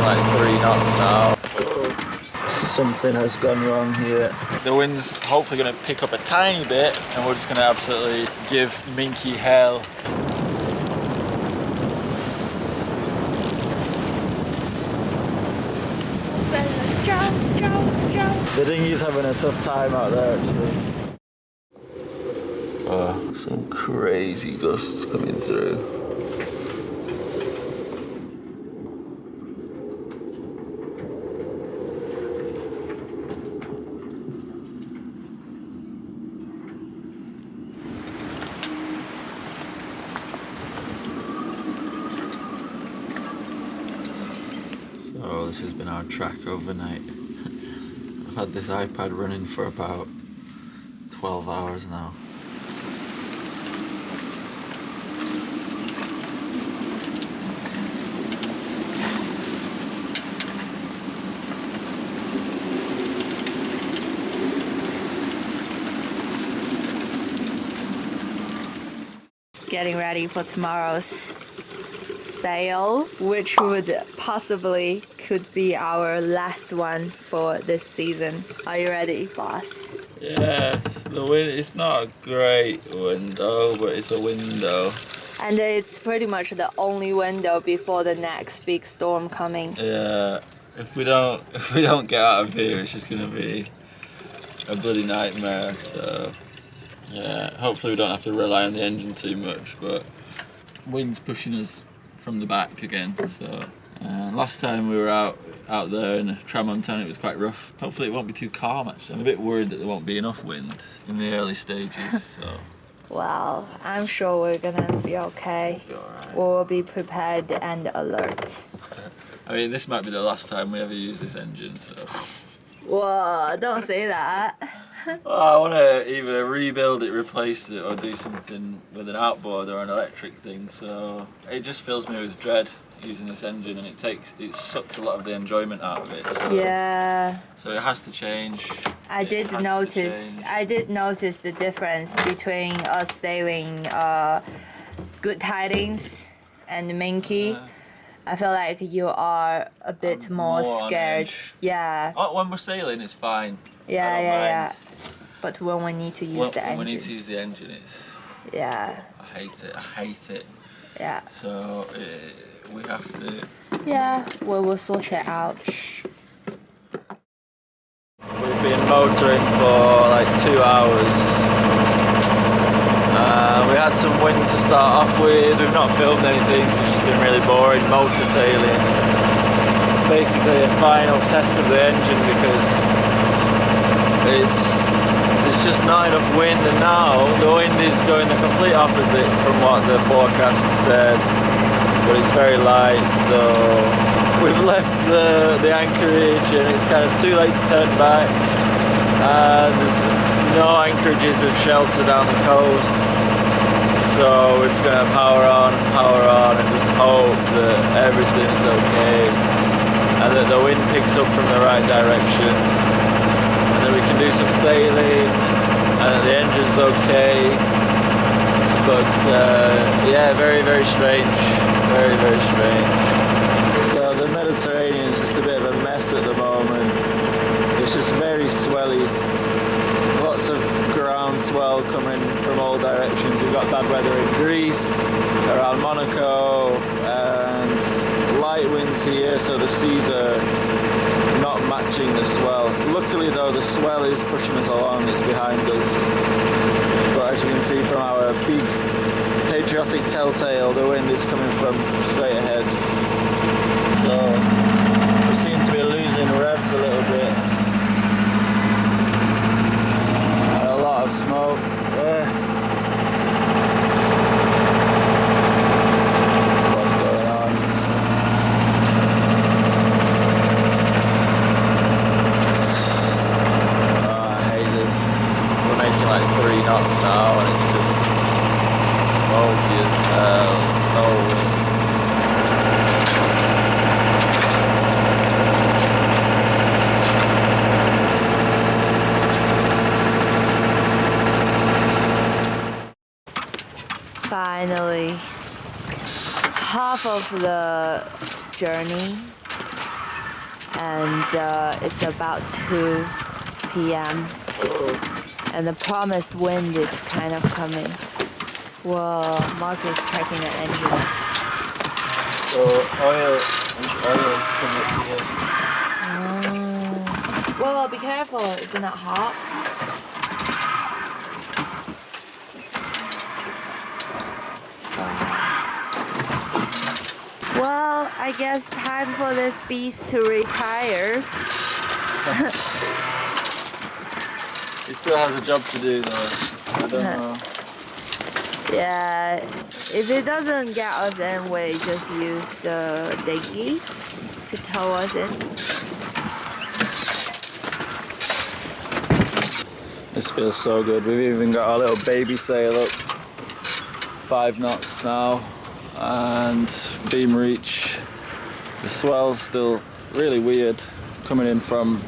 making like 3 knots now. Something has gone wrong here. The wind's hopefully going to pick up a tiny bit and we're just going to absolutely give Minky hell. The dinghy's having a tough time out there actually. Some crazy gusts coming through. So this has been our track overnight. I've had this iPad running for about 12 hours now. Getting ready for tomorrow's sail, which would possibly could be our last one for this season. Are you ready, boss? Yes, the wind, it's not a great window, but it's a window. And it's pretty much the only window before the next big storm coming. Yeah, if we don't get out of here, it's just gonna be a bloody nightmare. So yeah, hopefully we don't have to rely on the engine too much, but wind's pushing us from the back again. So last time we were out there in Tramontana, it was quite rough. Hopefully it won't be too calm actually. I'm a bit worried that there won't be enough wind in the early stages. So Well, I'm sure we're gonna be okay. we'll be all right. We'll be prepared and alert. I mean, this might be the last time we ever use this engine, so. Whoa, don't say that. Well, I want to either rebuild it, replace it, or do something with an outboard or an electric thing. So it just fills me with dread using this engine, and it sucks a lot of the enjoyment out of it. So, Yeah. So it has to change. I did notice the difference between us sailing Good Tidings and Minky. I feel like you are a bit more scared. Yeah. Oh, when we're sailing, it's fine. Yeah. But when we need to use the engine. When we need to use the engine, it's. Yeah. I hate it. Yeah. So we have to. Yeah, we will sort it out. We've been motoring for like 2 hours. We had some wind to start off with. We've not filmed anything, so it's just been really boring motor sailing. It's basically a final test of the engine because there's just not enough wind, and now the wind is going the complete opposite from what the forecast said, but it's very light, so we've left the anchorage and it's kind of too late to turn back, and there's no anchorages with shelter down the coast, so we're just going to power on and just hope that everything is okay and that the wind picks up from the right direction. And then we can do some sailing, and the engine's okay. But yeah, very, very strange. Very, very strange. So the Mediterranean is just a bit of a mess at the moment. It's just very swelly. Lots of ground swell coming from all directions. We've got bad weather in Greece, around Monaco, and light winds here, so the seas are not matching the swell. Luckily though, the swell is pushing us along, it's behind us. But as you can see from our big patriotic telltale, the wind is coming from straight ahead. So we seem to be losing revs a little bit. And a lot of smoke. What's going on? Like 3 knots now, and it's just smoky as hell. No wind. Finally, half of the journey and it's about 2 p.m. and the promised wind is kind of coming. Whoa, Mark is checking the engine. So oil coming up here. Whoa, be careful, isn't that hot? Well, I guess time for this beast to retire. He still has a job to do though. I don't know. Yeah, if it doesn't get us in, we just use the dinghy to tow us in. This feels so good. We've even got our little baby sail up. 5 knots now. And beam reach. The swell's still really weird coming in from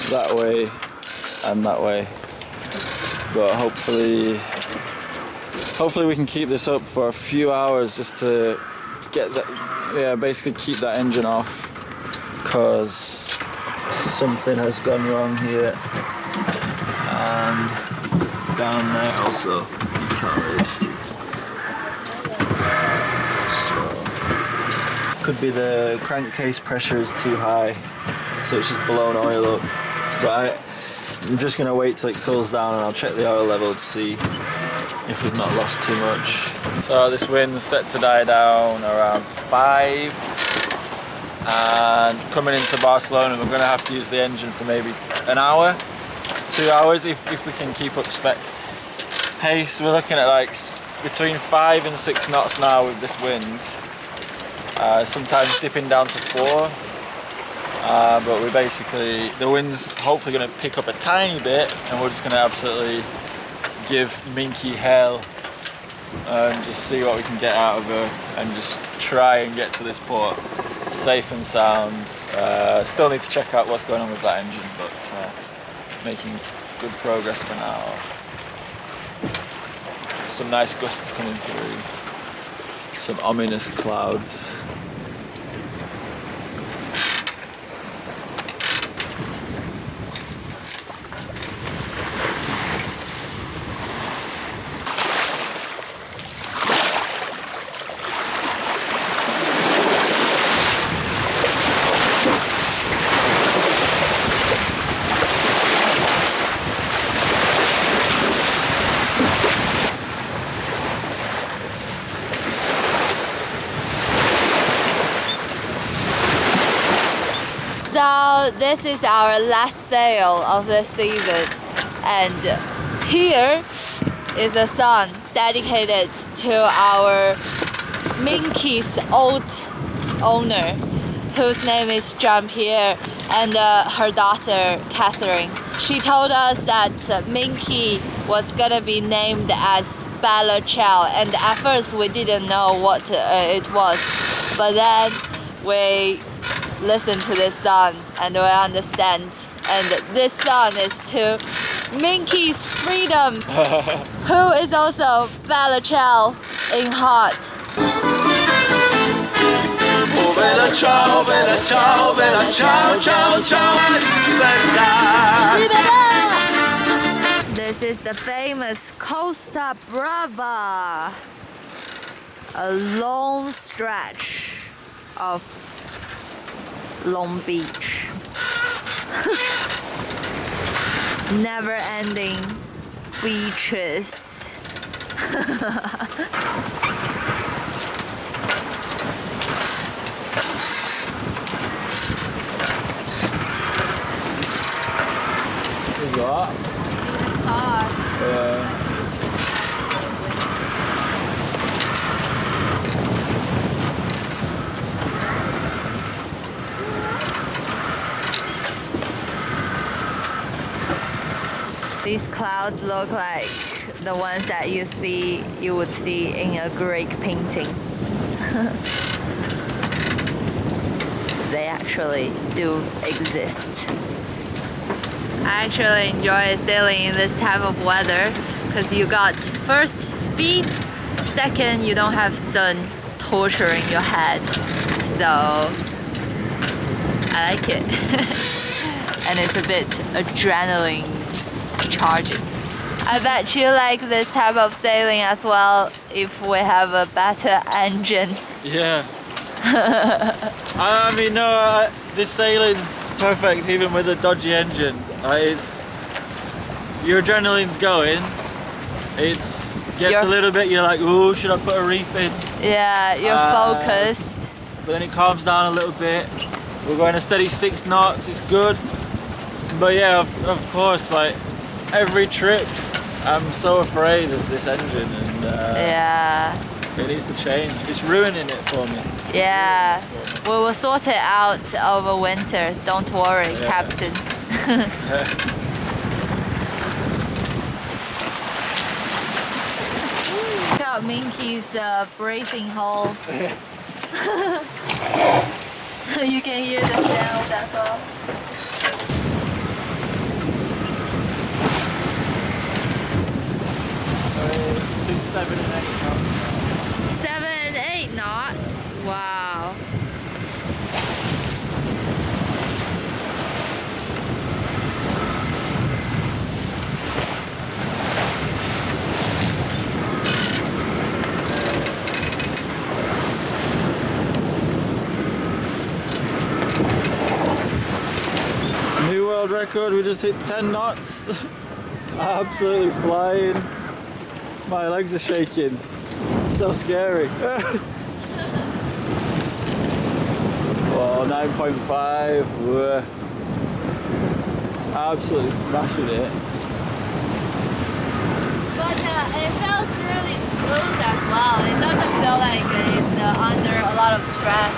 that way and that way. But hopefully we can keep this up for a few hours just to get that, basically keep that engine off, because something has gone wrong here and down there also. You can't really see. So could be the crankcase pressure is too high, so it's just blown oil up. But I'm just gonna wait till it cools down and I'll check the oil level to see if we've not lost too much. So this wind's set to die down around 5, and coming into Barcelona we're gonna have to use the engine for maybe an hour, 2 hours if we can keep up spec pace. We're looking at like between 5 and 6 knots now with this wind, sometimes dipping down to 4. But we're basically, the wind's hopefully going to pick up a tiny bit and we're just going to absolutely give Minky hell and just see what we can get out of her and just try and get to this port safe and sound. Still need to check out what's going on with that engine, but making good progress for now. Some nice gusts coming through, some ominous clouds. So this is our last sail of the season, and here is a song dedicated to our Minky's old owner, whose name is Jean-Pierre, and her daughter Catherine. She told us that Minky was gonna be named as Bella Chow, and at first we didn't know what it was, but then we listen to this song and we understand, and this song is to Minky's freedom, who is also Bella Chow in heart. Oh, Bella Ciao, Bella Ciao, Bella Ciao, Ciao, Ciao, Libertà. This is the famous Costa Brava, a long stretch of Long Beach. Never-ending beaches. What's that? These clouds look like the ones that you would see in a Greek painting. They actually do exist. I actually enjoy sailing in this type of weather because you got first speed, second you don't have sun torturing your head. So I like it. And it's a bit adrenaline charging. I bet you like this type of sailing as well if we have a better engine. Yeah. I mean, no, this sailing's perfect even with a dodgy engine. Your adrenaline's going. Gets a little bit, you're like, ooh, should I put a reef in? Yeah, you're focused. But then it calms down a little bit. We're going a steady 6 knots, it's good. But yeah, of course, like every trip, I'm so afraid of this engine, and yeah, it needs to change. It's ruining it for me. Yeah, we will sort it out over winter. Don't worry, Captain. Check out Minky's breathing hole. You can hear the sound, that's all. Between 7 and 8 knots. 7, 8 knots. Wow. New world record, we just hit 10 knots. Absolutely flying. My legs are shaking. So scary. Oh, 9.5. Absolutely smashing it. But it feels really smooth as well. It doesn't feel like it's under a lot of stress.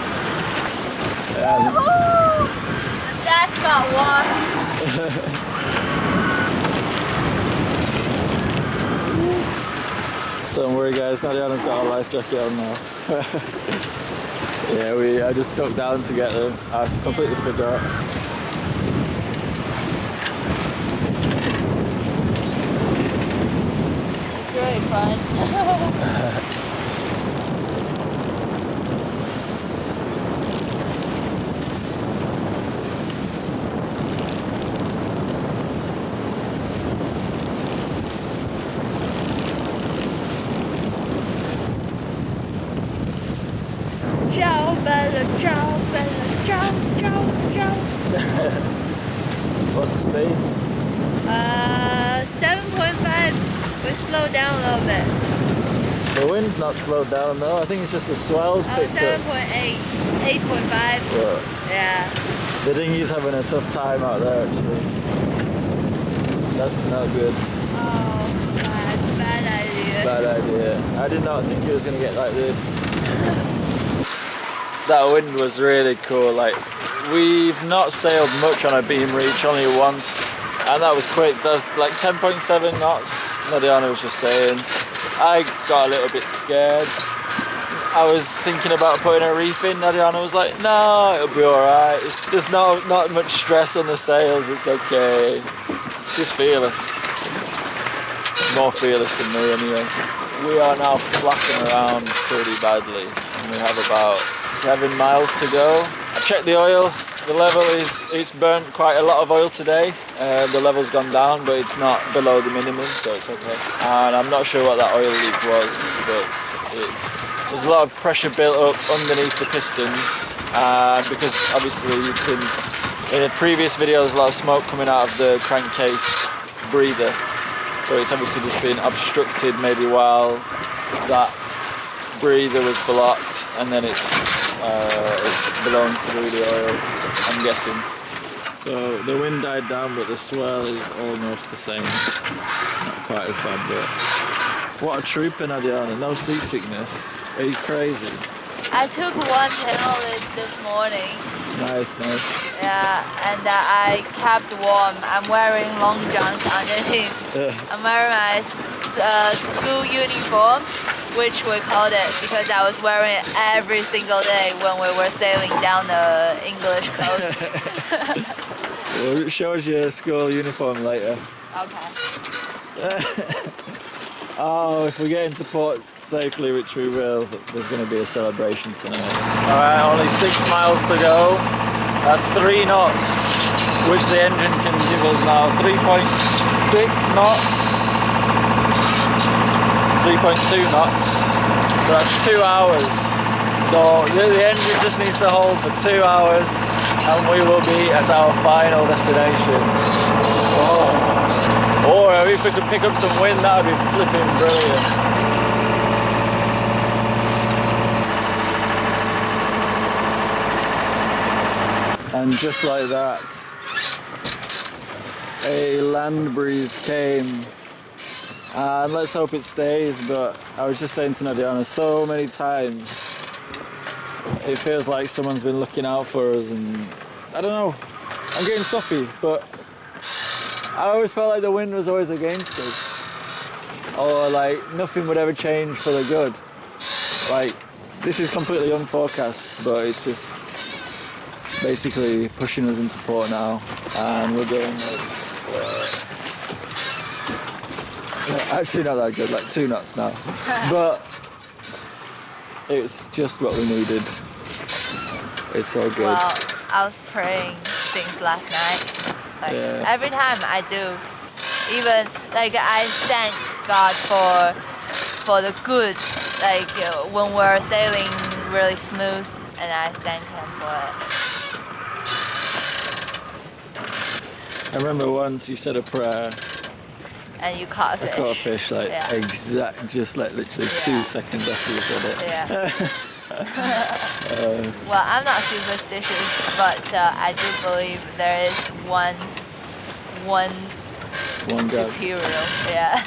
Woohoo! The deck got washed. Don't worry guys, Nadiana's got a life jacket on now. Yeah, I just ducked down to get them. I completely forgot. It's really fun. Ciao bella, ciao bella, ciao, ciao, ciao. What's the speed? 7.5. We slowed down a little bit. The wind's not slowed down though. I think it's just the swells Oh, picked 7.8, 8.5. up. Yeah. The dinghy's having a tough time out there actually. That's not good. Oh, bad idea. Bad idea. I did not think it was going to get like this. That wind was really cool. Like, we've not sailed much on a beam reach, only once, and that was quick. That was like 10.7 knots. Nadiana was just saying. I got a little bit scared. I was thinking about putting a reef in. Nadiana was like, "No, it'll be all right. There's not much stress on the sails. It's okay." She's fearless. More fearless than me, anyway. We are now flapping around pretty badly, and we have about 7 miles to go. I checked the oil. The level it's burnt quite a lot of oil today. The level's gone down, but it's not below the minimum, so it's okay. And I'm not sure what that oil leak was, but there's a lot of pressure built up underneath the pistons, because obviously you've seen in a previous video there's a lot of smoke coming out of the crankcase breather. So it's obviously just been obstructed maybe while that breather was blocked, and then it's blown through the oil, I'm guessing. So the wind died down, but the swell is almost the same. Not quite as bad, but what a trooper, Nadiana. No seasickness. Are you crazy? I took one pill this morning. Nice. Yeah, and I kept warm. I'm wearing long johns underneath. I'm wearing my school uniform, which we called it because I was wearing it every single day when we were sailing down the English coast. We'll show us your school uniform later. Okay. Oh, if we get into port safely, which we will, there's going to be a celebration tonight. Alright, only 6 miles to go. That's 3 knots, which the engine can give us now. 3.6 knots, 3.2 knots. So that's 2 hours. So the engine just needs to hold for 2 hours, and we will be at our final destination. Oh. Or if we could pick up some wind, that would be flipping brilliant. And just like that, a land breeze came. And let's hope it stays, but I was just saying to Nadiana, so many times it feels like someone's been looking out for us, and I don't know, I'm getting soppy, but I always felt like the wind was always against us, or like nothing would ever change for the good. Like, this is completely unforecast, but it's just basically pushing us into port now, and we're going actually not that good, like 2 knots now, but it's just what we needed. It's all good. Well, I was praying since last night. Like every time I do, even like I thank God for the good. Like when we're sailing really smooth, and I thank Him for it. I remember once you said a prayer. And you caught a fish. I caught a fish, like just like literally 2 seconds after you said it. Yeah. Well, I'm not superstitious, but I do believe there is one superior. God. Yeah.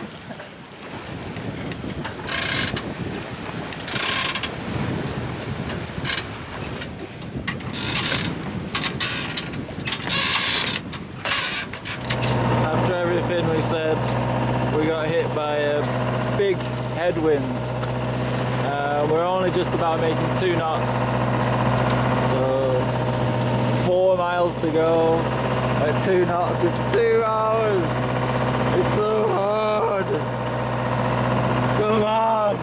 After everything we said, we got hit by a big headwind. We're only just about making 2 knots, so 4 miles to go at 2 knots is 2 hours. It's so hard. Come on,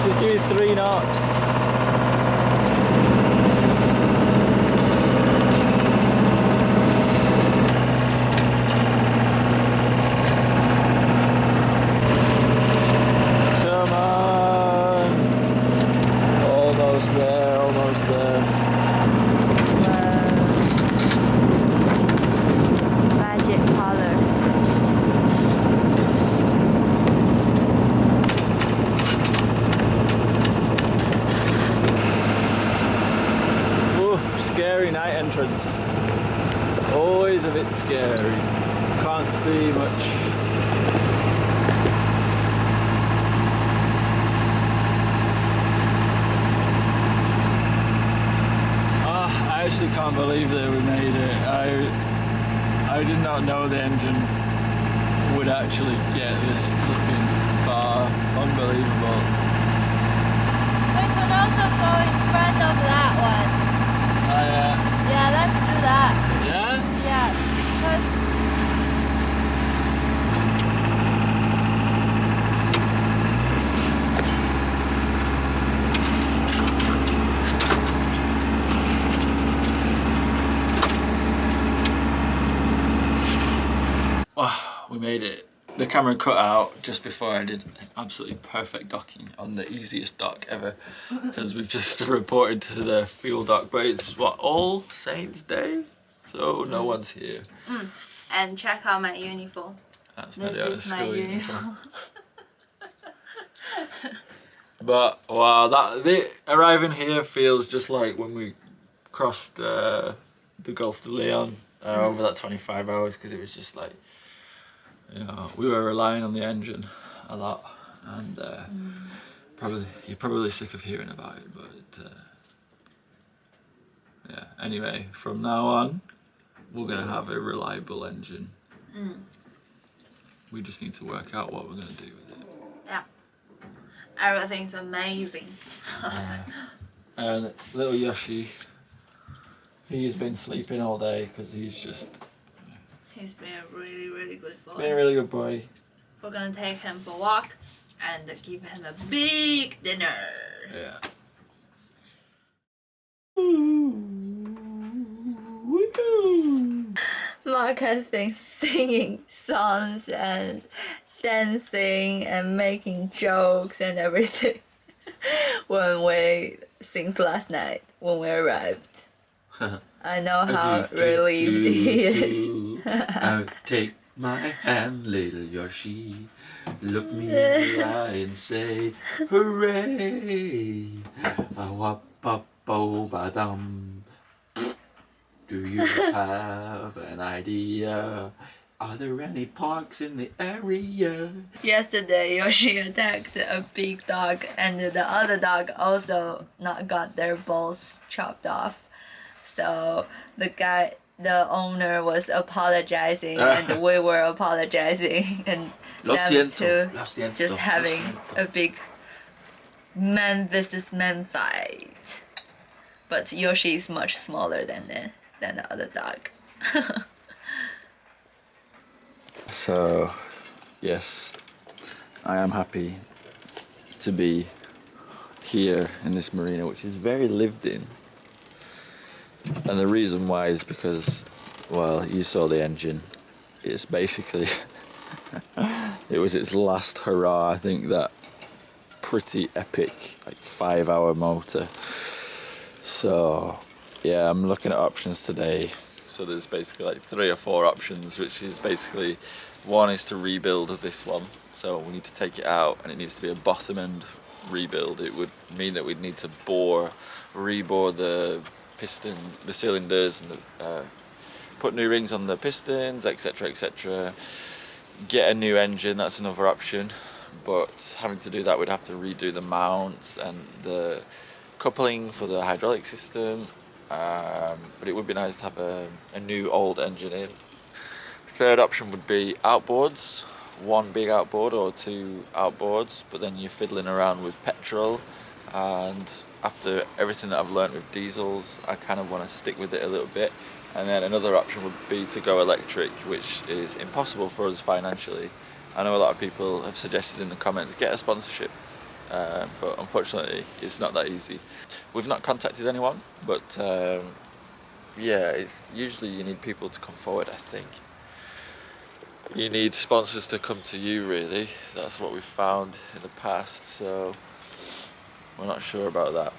just give me 3 knots. Almost there. Magic color. Ooh, scary night entrance. Always a bit scary. Can't see much. I actually can't believe that we made it. I did not know the engine would actually get this flipping far. Unbelievable. We could also go in front of that one. Oh yeah. Yeah, let's do that. Yeah? Yeah, because we made it. The camera cut out just before I did an absolutely perfect docking on the easiest dock ever, because we've just reported to the fuel dock, but it's what, All Saints Day, so no one's here. And check out my uniform. That's This not is my uniform. But wow, arriving here feels just like when we crossed the Gulf de Leon over that 25 hours, because it was just like, you know, we were relying on the engine a lot, and you're probably sick of hearing about it, but yeah. Anyway, from now on, we're gonna have a reliable engine. We just need to work out what we're gonna do with it. Yeah, everything's amazing. And little Yoshi, he's been sleeping all day because he's been a really, really good boy. been a really good boy. We're gonna take him for a walk and give him a big dinner. Yeah. Mark has been singing songs and dancing and making jokes and everything since last night when we arrived. I know how relieved he is. Take my hand, little Yoshi. Look me in the eye and say, hooray! Ba-dum. Do you have an idea? Are there any parks in the area? Yesterday, Yoshi attacked a big dog, and the other dog also not got their balls chopped off. So the owner was apologizing, and we were apologizing, and them two just having a big man versus man fight. But Yoshi is much smaller than the other dog. So, yes, I am happy to be here in this marina, which is very lived in. And the reason why is because, well, you saw the engine. It's basically, it was its last hurrah. I think that pretty epic, like 5-hour motor. So, yeah, I'm looking at options today. So there's basically like 3 or 4 options, which is basically, one is to rebuild this one. So we need to take it out and it needs to be a bottom end rebuild. It would mean that we'd need to rebore the piston, the cylinders, and put new rings on the pistons, etc, etc. Get a new engine, that's another option. But having to do that, we'd have to redo the mounts and the coupling for the hydraulic system. But it would be nice to have a new old engine in. Third option would be outboards, 1 big outboard or 2 outboards, but then you're fiddling around with petrol, and after everything that I've learned with diesels, I kind of want to stick with it a little bit. And then another option would be to go electric, which is impossible for us financially. I know a lot of people have suggested in the comments, get a sponsorship. But unfortunately it's not that easy. We've not contacted anyone, but yeah, it's usually you need people to come forward. I think you need sponsors to come to you, really. That's what we've found in the past, so we're not sure about that.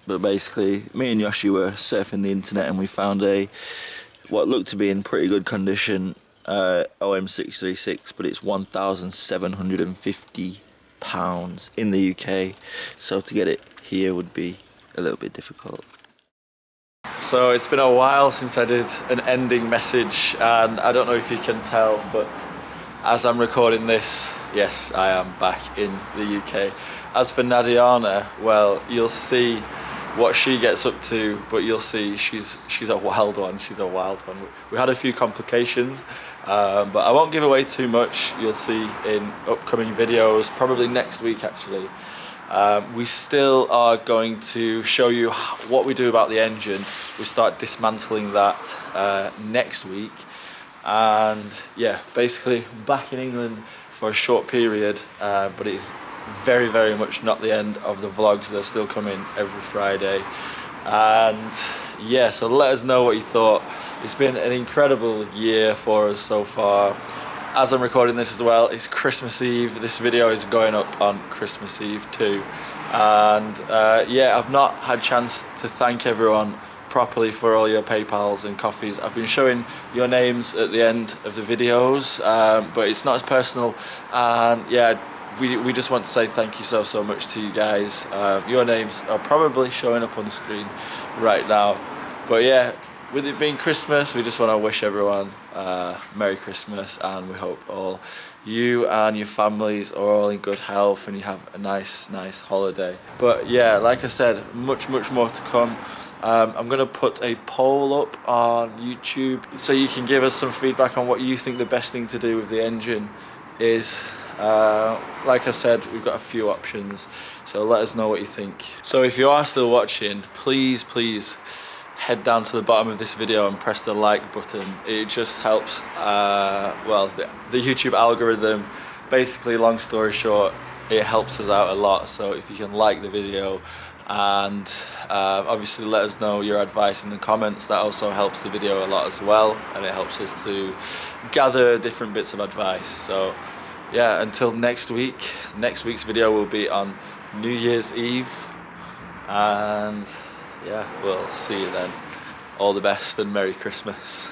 But basically, me and Yoshi were surfing the internet and we found what looked to be in pretty good condition OM636, but it's £1,750 in the UK, so to get it here would be a little bit difficult. So it's been a while since I did an ending message, and I don't know if you can tell, but as I'm recording this, yes, I am back in the UK. As for Nadiana, well, you'll see what she gets up to, but you'll see she's a wild one. She's a wild one. We had a few complications, but I won't give away too much. You'll see in upcoming videos, probably next week actually. We still are going to show you what we do about the engine. We start dismantling that next week, and yeah, basically back in England for a short period, but it's very, very much not the end of the vlogs. They're still coming every Friday. And yeah, so let us know what you thought. It's been an incredible year for us so far. As I'm recording this as well, it's Christmas Eve. This video is going up on Christmas Eve too. And yeah, I've not had a chance to thank everyone properly for all your PayPals and coffees. I've been showing your names at the end of the videos, but it's not as personal. And yeah, we just want to say thank you so much to you guys. Your names are probably showing up on the screen right now. But yeah, with it being Christmas, we just want to wish everyone Merry Christmas, and we hope all you and your families are all in good health and you have a nice holiday. But yeah, like I said, much more to come. I'm going to put a poll up on YouTube so you can give us some feedback on what you think the best thing to do with the engine is. Like I said, we've got a few options, so let us know what you think. So if you are still watching, please head down to the bottom of this video and press the like button. It just helps well, the YouTube algorithm. Basically, long story short, it helps us out a lot. So if you can like the video and obviously let us know your advice in the comments, that also helps the video a lot as well, and it helps us to gather different bits of advice. So yeah, until next week's video will be on New Year's Eve, and yeah, we'll see you then. All the best and Merry Christmas.